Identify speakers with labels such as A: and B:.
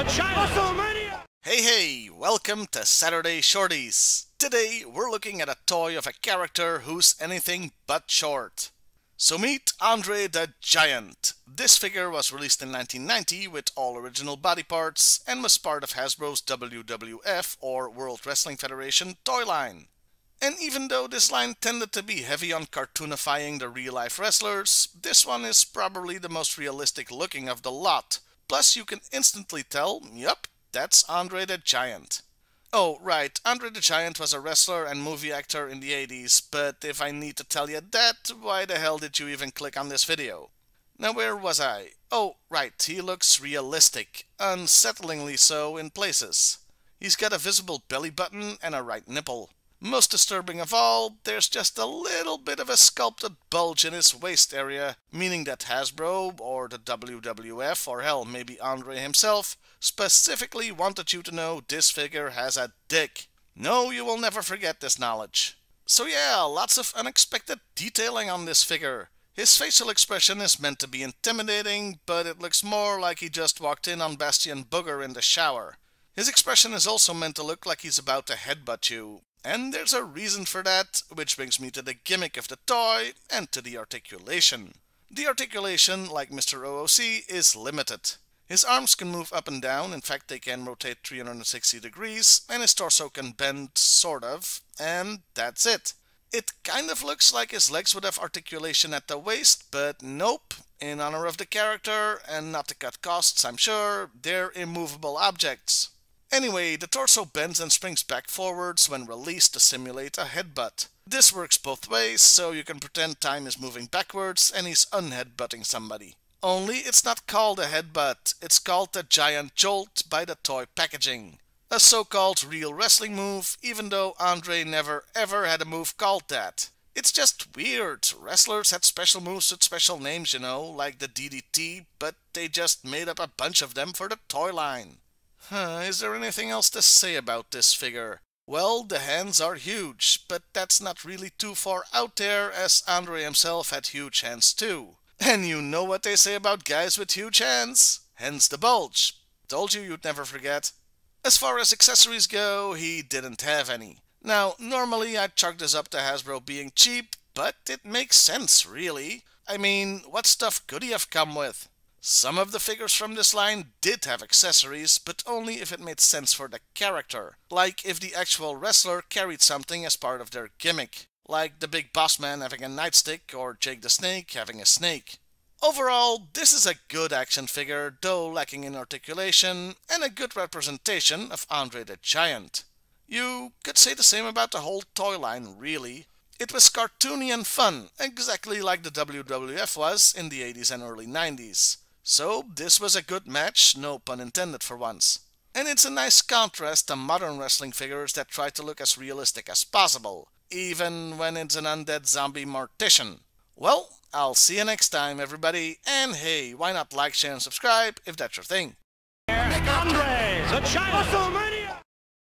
A: the Giant!
B: Hey, welcome to Saturday Shorties. Today we're looking at a toy of a character who's anything but short. So meet André the Giant. This figure was released in 1990 with all original body parts and was part of Hasbro's WWF or World Wrestling Federation toy line. And even though this line tended to be heavy on cartoonifying the real-life wrestlers, this one is probably the most realistic looking of the lot. Plus you can instantly tell, yup, that's André the Giant. Oh, right, André the Giant was a wrestler and movie actor in the 80s, but if I need to tell you that, why the hell did you even click on this video? Now where was I? Oh, right, he looks realistic, unsettlingly so in places. He's got a visible belly button and a right nipple. Most disturbing of all, there's just a little bit of a sculpted bulge in his waist area, meaning that Hasbro, or the WWF, or hell, maybe André himself, specifically wanted you to know this figure has a dick. No, you will never forget this knowledge. So yeah, lots of unexpected detailing on this figure. His facial expression is meant to be intimidating, but it looks more like he just walked in on Bastion Booger in the shower. His expression is also meant to look like he's about to headbutt you. And there's a reason for that, which brings me to the gimmick of the toy and to the articulation. The articulation, like Mr. OOC, is limited. His arms can move up and down, in fact they can rotate 360 degrees, and his torso can bend, sort of, and that's it. It kind of looks like his legs would have articulation at the waist, but nope. In honor of the character, and not to cut costs I'm sure, they're immovable objects. Anyway, the torso bends and springs back forwards when released to simulate a headbutt. This works both ways, so you can pretend time is moving backwards and he's unheadbutting somebody. Only it's not called a headbutt, it's called the Giant Jolt by the toy packaging. A so-called real wrestling move, even though André never ever had a move called that. It's just weird. Wrestlers had special moves with special names, you know, like the DDT, but they just made up a bunch of them for the toy line. Is there anything else to say about this figure? Well, the hands are huge, but that's not really too far out there, as André himself had huge hands too. And you know what they say about guys with huge hands? Hence the bulge. Told you you'd never forget. As far as accessories go, he didn't have any. Now, normally I'd chalk this up to Hasbro being cheap, but it makes sense, really. I mean, what stuff could he have come with? Some of the figures from this line did have accessories, but only if it made sense for the character. Like if the actual wrestler carried something as part of their gimmick. Like the Big Boss Man having a nightstick or Jake the Snake having a snake. Overall, this is a good action figure, though lacking in articulation, and a good representation of André the Giant. You could say the same about the whole toy line, really. It was cartoony and fun, exactly like the WWF was in the 80s and early 90s. So this was a good match, no pun intended for once. And it's a nice contrast to modern wrestling figures that try to look as realistic as possible, even when it's an undead zombie mortician. Well, I'll see you next time everybody, and hey, why not like, share and subscribe if that's your thing.
A: André the Giant!